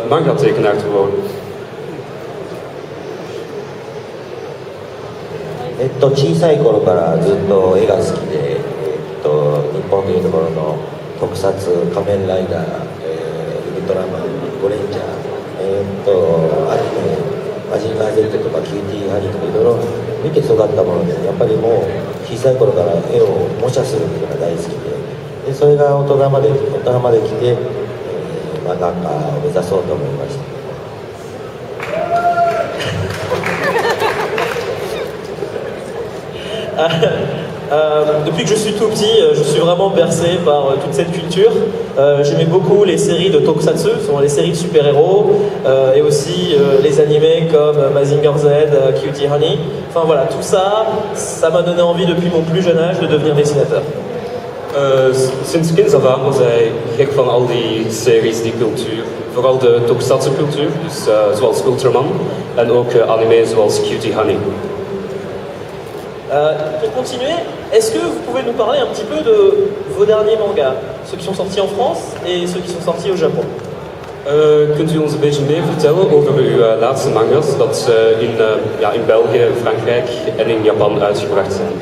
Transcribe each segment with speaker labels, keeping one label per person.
Speaker 1: manga-tekenaar te worden?
Speaker 2: 小さい頃からずっと絵が好きで、日本でいうところの特撮、仮面ライダー、ウルトラマン、ゴレンジャー、アニメ、マジンガー Z とかキューティーハニーとかいろいろ見て育ったもので、やっぱりもう小さい頃から絵を模写するっていうのが大好きで、それが大人まで来て、漫画家を目指そうと思いました。
Speaker 3: Depuis que je suis tout petit, je suis vraiment bercé par toute cette culture. J'aimais beaucoup les séries de tokusatsu, ce sont les séries de super-héros, et aussi les animés comme Mazinger Z, Cutie Honey. Enfin voilà, tout ça, ça m'a donné envie depuis mon plus jeune âge de devenir dessinateur.
Speaker 1: Sinds kinds af aan was hij gek van al die series, die cultuur. Vooral de tokusatsu cultuur, dus zoals Ultraman, en ook anime zoals Cutie Honey.
Speaker 3: Pour continuer, est-ce que vous pouvez nous parler un petit peu de vos derniers mangas, ceux qui sont sortis en France et ceux qui sont sortis au Japon?
Speaker 1: Kunt u ons een beetje meer vertellen over uw laatste manga's dat in België, Frankrijk en in Japan uitgebracht zijn?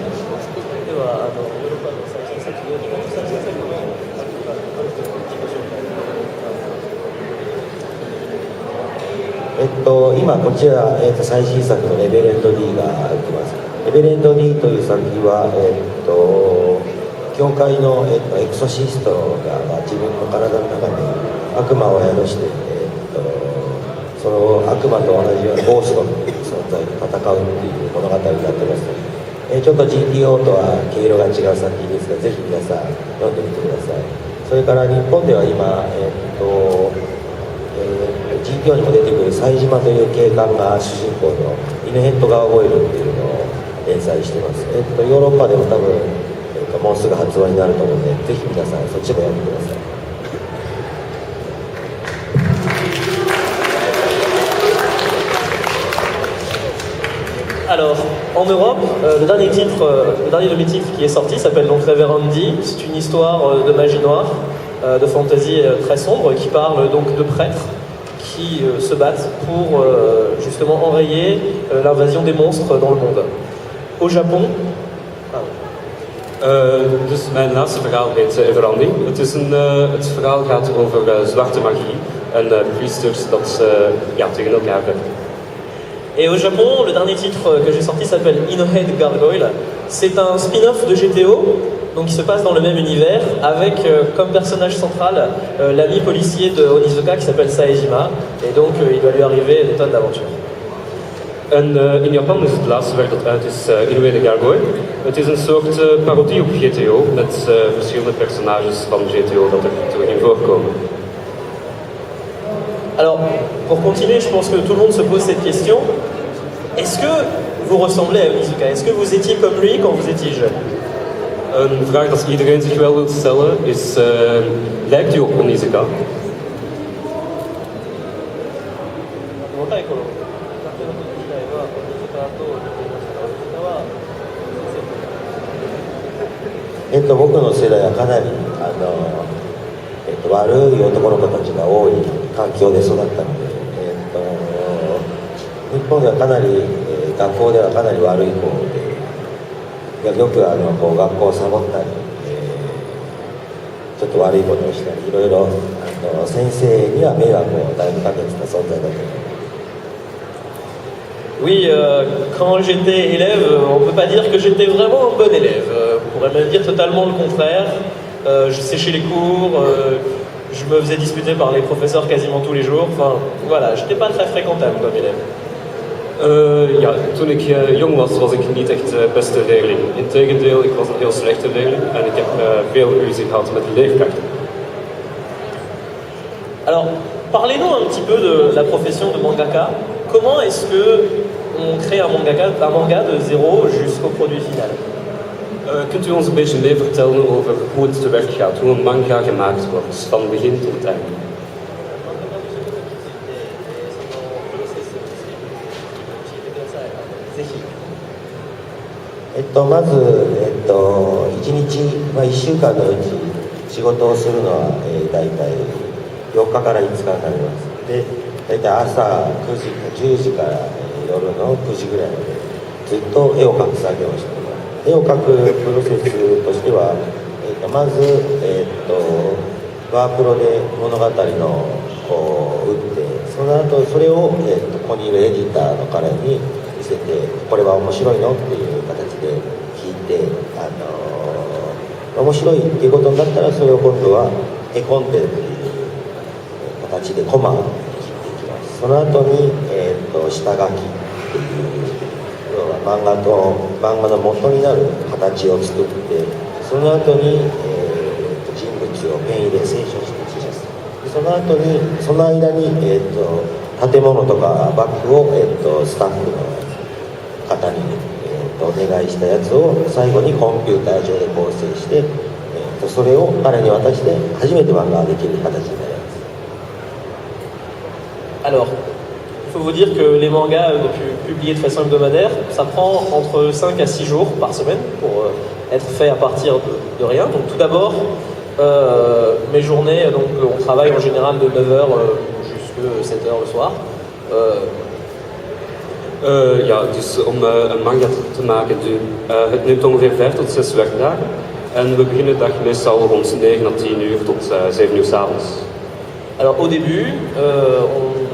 Speaker 2: 今こちら、最新作のレベレンド D が入ってます。レベレンド D という作品は、教会の、エクソシストが、自分の体の中に悪魔を宿して、その悪魔と同じようなゴーストという存在と戦うっていう物語になってます。ちょっと GTO とは毛色が違う作品ですが、ぜひ皆さん読んでみてください。それから日本では今、GTO にも出てくる冴島という警官が主人公の犬ヘッドガーゴイルっていうのを連載してます。ヨーロッパでも多分、もうすぐ発売になると思うので、ぜひ皆さんそっちも読んでください。
Speaker 3: Alors, en Europe, le dernier de mes titres qui est sorti s'appelle donc Reverendi. C'est une histoire de magie noire, de fantasy très sombre, qui parle donc de prêtres qui se battent pour justement enrayer l'invasion des monstres dans le monde. Au Japon...
Speaker 1: Dus mijn laatste verhaal heet Everandi. Het verhaal gaat over zwarte magie en priesters dat tegen elkaar vechten.
Speaker 3: Et au Japon, le dernier titre que j'ai sorti s'appelle Inohead Gargoyle. C'est un spin-off de GTO, donc qui se passe dans le même univers, avec comme personnage central l'ami policier de Onizuka qui s'appelle Saejima, et donc il va lui arriver des tonnes d'aventures.
Speaker 1: En in Japan is het laatste werk dat uit is Inoue Gargoyle. Het is een soort parodie op GTO met verschillende personages van GTO dat er terug in voorkomen.
Speaker 3: Alors, pour continuer, je pense que tout le monde se pose cette question. Est-ce que vous ressemblez à Onizuka? Est-ce que vous étiez comme lui quand vous étiez jeune?
Speaker 1: Een vraag dat iedereen zich wel wil stellen is, lijkt u op Onizuka?
Speaker 3: Alors,
Speaker 2: 僕の世代はかなり悪い男の子たちが多い環境で育ったので、日本ではかなり、学校ではかなり悪い子で、よくこう学校をサボったり、ちょっと悪いことをしたり、いろいろ先生には迷惑をだいぶかけてた存在だと思います。
Speaker 3: Oui, quand j'étais élève, on ne peut pas dire que j'étais vraiment un bon élève. On pourrait même dire totalement le contraire. Je séchais les cours, je me faisais disputer par les professeurs quasiment tous les jours. Enfin, voilà, j'étais pas très fréquentable comme élève.
Speaker 1: Toen ik jong was ik niet echt de beste leerling. Integendeel, ik was een heel slechte leerling en ik heb veel ruzie gehad met de leerkrachten.
Speaker 3: Alors, parlez-nous un petit peu de la profession de mangaka. Comment est-ce que on crée un manga de zéro jusqu'au produit final?
Speaker 1: Kunt u ons een beetje meer vertellen over hoe het te werk gaat, hoe een manga gemaakt wordt, van begin tot eind?
Speaker 2: まず、1日、1週間のうち仕事をするのは、大体4日から5日かかります。で大体朝9時か10時から夜の9時ぐらいまでずっと絵を描く作業をしています。絵を描くプロセスとしては、まず、ワープロで物語のこう打ってその後それを、ここにいるエディターの彼に見せてこれは面白いのっていう形で聞いて、面白いっていうことになったらそれを今度は絵コンテっていう形でコマを切っていきます。その後に、下書きっていう要は漫画の元になる形を作ってその後に、人物をペン入れ清書して写します。その後にその間に、建物とかバッグを、スタッフの方に、お願いしたやつを最後にコンピューター上で構成して、それを彼に渡して初めて漫画ができる形になります。
Speaker 3: Alors, il faut vous dire que les mangas publiés de façon hebdomadaire, ça prend entre 5 à 6 jours par semaine pour être fait à partir de rien. Donc tout d'abord, mes journées, donc on travaille en général de 9h jusqu'à 7h le soir.
Speaker 1: Ja, dus om een manga te maken, het neemt ongeveer 5 tot 6 werkdagen. En we beginnen de dag meestal rond 9 à 10 uur tot 7 uur 's avonds.
Speaker 3: Alors au début,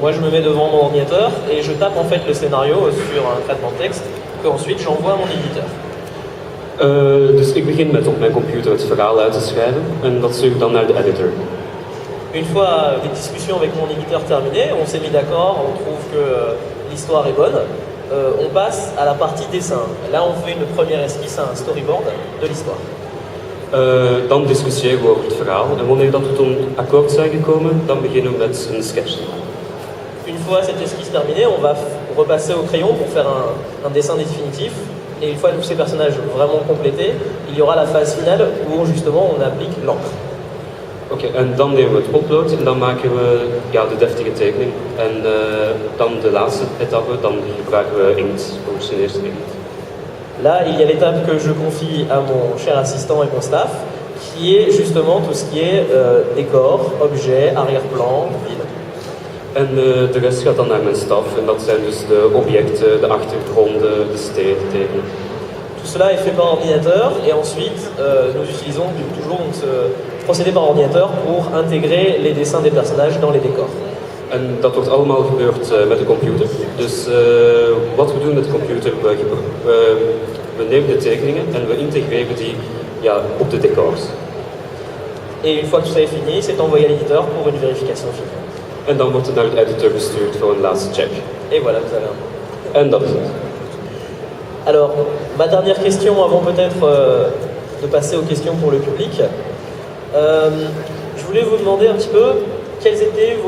Speaker 3: moi je me mets devant mon ordinateur et je tape en fait le scénario sur un traitement de texte que ensuite j'envoie à mon éditeur.
Speaker 1: Dus ik begin met op mijn computer het verhaal uit te schrijven en dat stuur ik dan naar de editor.
Speaker 3: Une fois les discussions avec mon éditeur terminées, on s'est mis d'accord, on trouve que l'histoire est bonne, on passe à la partie dessin. Là on fait une première esquisse, un storyboard de l'histoire.
Speaker 1: Dan discussiëren we over het verhaal en wanneer dat we tot een akkoord zijn gekomen, dan beginnen we met een sketch te maken.
Speaker 3: Une fois cette esquisse terminée, on va repasser au crayon pour faire un dessin définitif. Et une fois tous ces personnages vraiment complétés, il y aura la phase finale où justement on applique l'encre.
Speaker 1: Oké, en dan nemen we het potlood en dan maken we de deftige tekening. En dan de laatste etappe, dan gebruiken we inkt, professioneel inkt.
Speaker 3: Là, il y a l'étape que je confie à mon cher assistant et mon staff, qui est justement tout ce qui est décor, objets, arrière-plan, ville.
Speaker 1: En de rest gaat dan naar mijn staf en dat zijn dus de objecten, de achtergronden, de steden, tekenen.
Speaker 3: Tout cela est fait par ordinateur et ensuite nous utilisons toujours ce procédé par ordinateur pour intégrer les dessins des personnages dans les décors.
Speaker 1: En dat wordt allemaal gebeurd met de computer. Dus wat we doen met de computer, we nemen de tekeningen en we integreren die op de decors.
Speaker 3: Et une fois que tout ça est fini, c'est envoyé à l'éditeur pour une vérification finale.
Speaker 1: En dan wordt het naar de editor gestuurd voor een laatste check.
Speaker 3: Et voilà, vous avez un.
Speaker 1: En dat is het.
Speaker 3: Alors, ma dernière question avant peut-être de passer aux questions pour le public. Je voulais vous demander un petit peu quels étaient vos